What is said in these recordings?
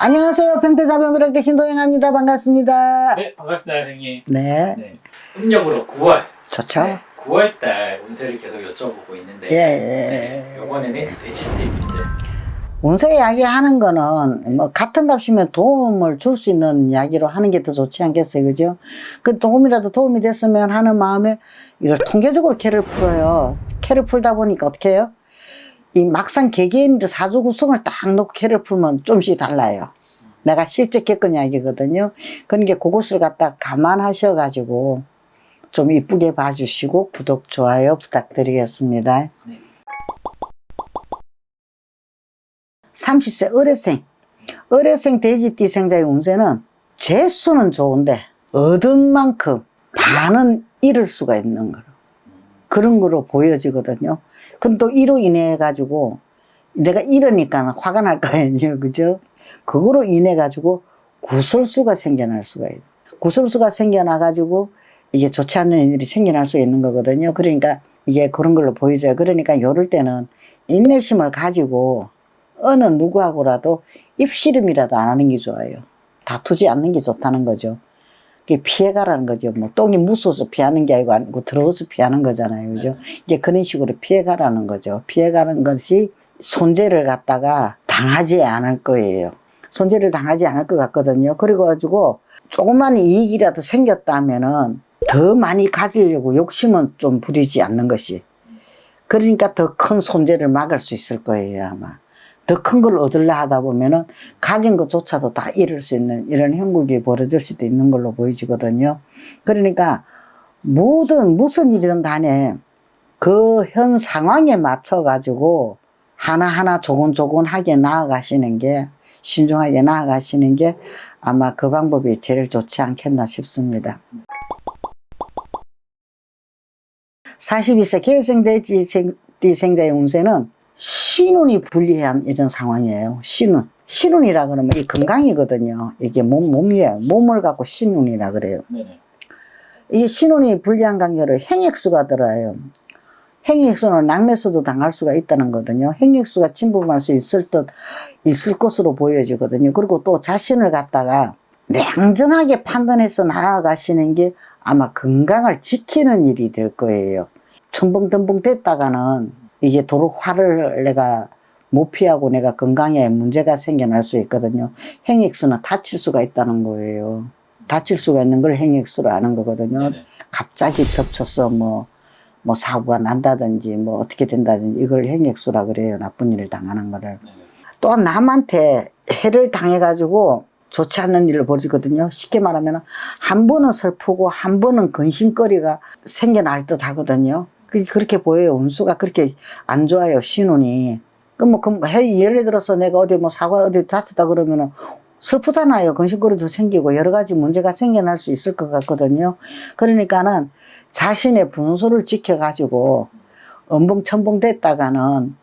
안녕하세요. 평택자변비락 대신 도행합니다. 반갑습니다. 네, 반갑습니다, 선생님. 네. 네. 음력으로 9월. 좋죠. 네, 9월달 운세를 계속 여쭤보고 있는데, 네, 이번에는 대신 팁인데. 운세 이야기 하는 거는 뭐 같은 값이면 도움을 줄 수 있는 이야기로 하는 게 더 좋지 않겠어요, 그죠? 그 조금이라도 도움이 됐으면 하는 마음에 이걸 통계적으로 캐를 풀어요. 캐를 풀다 보니까 어떻게 해요? 이 막상 개개인들 사주 구성을 딱 놓고 캐를 풀면 좀씩 달라요. 내가 실제 겪은 이야기거든요. 그러니까 그것을 갖다 감안하셔가지고 좀 이쁘게 봐주시고 구독, 좋아요 부탁드리겠습니다. 네. 30세 을해생 돼지띠생자의 운세는 재수는 좋은데 얻은 만큼 반은 잃을 수가 있는 거로 그런 거로 보여지거든요. 그럼 또 이로 인해 가지고 내가 잃으니까 화가 날 거 아니에요, 그죠? 그거로 인해 가지고 구설수가 생겨날 수가 있어요. 구설수가 생겨나 가지고 이게 좋지 않는 일이 생겨날 수 있는 거거든요. 그러니까 이게 그런 걸로 보여져요. 그러니까 이럴 때는 인내심을 가지고 어느 누구하고라도 입씨름이라도 안 하는 게 좋아요. 다투지 않는 게 좋다는 거죠. 그게 피해가라는 거죠. 뭐 똥이 무서워서 피하는 게 아니고 더러워서 피하는 거잖아요. 그죠? 이제 그런 식으로 피해가라는 거죠. 피해가는 것이 손재를 갖다가 당하지 않을 거예요. 손재를 당하지 않을 것 같거든요. 그리고 가지고 조그만 이익이라도 생겼다면은 더 많이 가지려고 욕심은 좀 부리지 않는 것이. 그러니까 더 큰 손재를 막을 수 있을 거예요, 아마. 더 큰 걸 얻으려 하다 보면은 가진 것조차도 다 잃을 수 있는 이런 형국이 벌어질 수도 있는 걸로 보여지거든요. 그러니까 무슨 일이든 간에 그 현 상황에 맞춰 가지고 하나하나 조곤조곤하게 나아가시는 게 신중하게 나아가시는 게 아마 그 방법이 제일 좋지 않겠나 싶습니다. 42세 계생돼지띠생자의 운세는 신운이 불리한 이런 상황이에요. 신운이라 그러면 이 건강이거든요. 이게 몸이에요. 몸을 갖고 신운이라 그래요. 네네. 이 신운이 불리한 관계로 행액수가 들어요. 행액수는 낙매수도 당할 수가 있다는 거거든요. 행액수가 침범할 수 있을 것으로 보여지거든요. 그리고 또 자신을 갖다가 냉정하게 판단해서 나아가시는 게 아마 건강을 지키는 일이 될 거예요. 첨벙덤벙 됐다가는 이게 도로 화를 내가 못 피하고 내가 건강에 문제가 생겨날 수 있거든요. 행액수는 다칠 수가 있다는 거예요. 다칠 수가 있는 걸 행액수로 아는 거거든요. 네네. 갑자기 겹쳐서 뭐 사고가 난다든지 뭐 어떻게 된다든지 이걸 행액수라 그래요. 나쁜 일을 당하는 거를. 네네. 또 남한테 해를 당해가지고 좋지 않는 일을 벌이거든요. 쉽게 말하면 한 번은 슬프고 한 번은 근심거리가 생겨날 듯 하거든요. 그렇게 보여요. 운수가 그렇게 안 좋아요. 신운이. 예를 들어서 내가 어디 사과 어디 다쳤다 그러면은 슬프잖아요. 근심거리도 생기고 여러 가지 문제가 생겨날 수 있을 것 같거든요. 그러니까는 자신의 분수를 지켜가지고 엄벙첨벙 됐다가는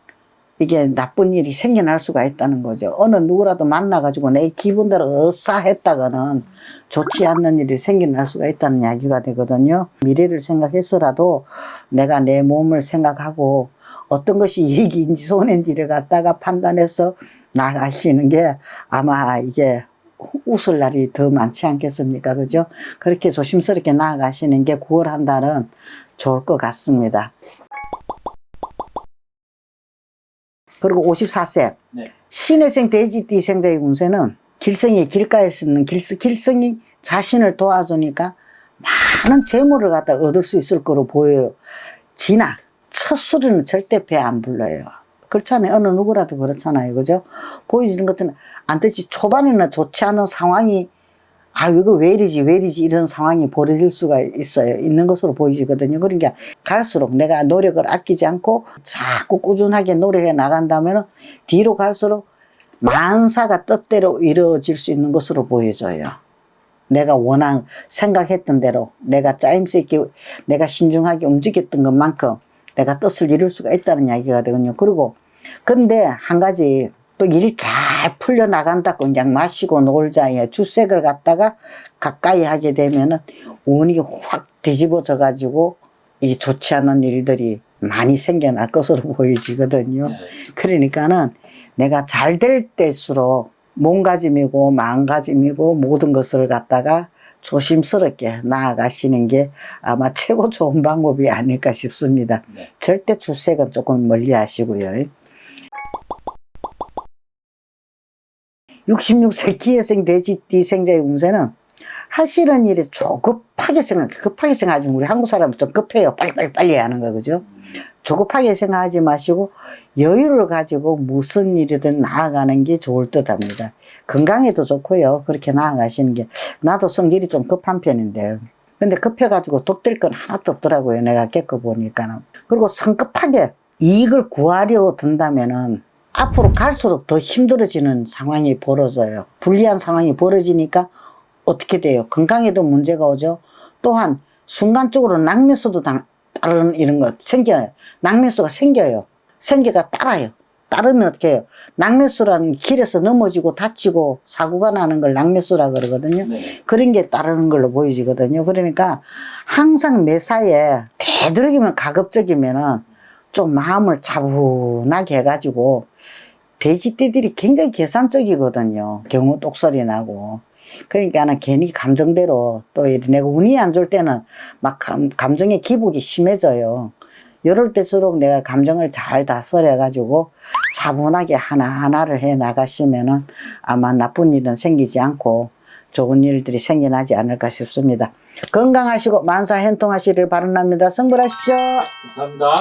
이게 나쁜 일이 생겨날 수가 있다는 거죠. 어느 누구라도 만나가지고 내 기분대로 어싸했다가는 좋지 않는 일이 생겨날 수가 있다는 이야기가 되거든요. 미래를 생각해서라도 내가 내 몸을 생각하고 어떤 것이 이익인지 손해인지를 갖다가 판단해서 나가시는 게 아마 이게 웃을 날이 더 많지 않겠습니까? 그죠? 그렇게 조심스럽게 나아가시는 게 9월 한 달은 좋을 것 같습니다. 그리고 54세 네. 신해생 돼지띠생자의 운세는 길성이 길가에 있는 길성이 자신을 도와주니까 많은 재물을 갖다 얻을 수 있을 거로 보여요. 첫 술은 절대 배 안 불러요. 그렇잖아요. 어느 누구라도 그렇잖아요. 그죠? 보여지는 것들은 안 되지. 초반에는 좋지 않은 상황이 이거 왜 이러지 이런 상황이 벌어질 수가 있는 것으로 보이거든요. 그러니까 갈수록 내가 노력을 아끼지 않고 자꾸 꾸준하게 노력해 나간다면 뒤로 갈수록 만사가 뜻대로 이루어질 수 있는 것으로 보여져요. 내가 생각했던 대로 내가 짜임새 있게 내가 신중하게 움직였던 것만큼 내가 뜻을 이룰 수가 있다는 이야기가 되거든요. 근데 한 가지 또 일 잘 풀려나간다고 그냥 마시고 놀자에 주색을 갖다가 가까이 하게 되면은 운이 확 뒤집어져 가지고 이 좋지 않은 일들이 많이 생겨날 것으로 보여지거든요. 그러니까는 내가 잘 될 때일수록 몸가짐이고 마음가짐이고 모든 것을 갖다가 조심스럽게 나아가시는 게 아마 최고 좋은 방법이 아닐까 싶습니다. 네. 절대 주색은 조금 멀리 하시고요. 66세 기회생 돼지띠 생자의 운세는 하시는 일이 조급하게 급하게 생각하지. 우리 한국 사람은 좀 급해요. 빨리 하는 거, 그죠? 조급하게 생각하지 마시고 여유를 가지고 무슨 일이든 나아가는 게 좋을 듯 합니다. 건강에도 좋고요. 그렇게 나아가시는 게. 나도 성질이 좀 급한 편인데. 근데 급해가지고 독될 건 하나도 없더라고요. 내가 겪어보니까는. 그리고 성급하게 이익을 구하려 든다면은 앞으로 갈수록 더 힘들어지는 상황이 벌어져요. 불리한 상황이 벌어지니까 어떻게 돼요? 건강에도 문제가 오죠. 또한 순간적으로 낙매수도 따르는 이런 거 생겨요. 낙매수가 생겨요. 생겨가 따라요. 따르면 어떻게 해요? 낙매수라는 길에서 넘어지고 다치고 사고가 나는 걸 낙매수라 그러거든요. 네. 그런 게 따르는 걸로 보여지거든요. 그러니까 항상 매사에 되도록이면 가급적이면은 좀 마음을 차분하게 해가지고 돼지띠들이 굉장히 계산적이거든요. 경우 똑소리 나고. 그러니까는 괜히 감정대로 또 내가 운이 안 좋을 때는 막 감정의 기복이 심해져요. 이럴 때수록 내가 감정을 잘 다스려가지고 차분하게 하나하나를 해 나가시면은 아마 나쁜 일은 생기지 않고 좋은 일들이 생겨나지 않을까 싶습니다. 건강하시고 만사 행통하시길 바랍니다. 성불하십시오. 감사합니다.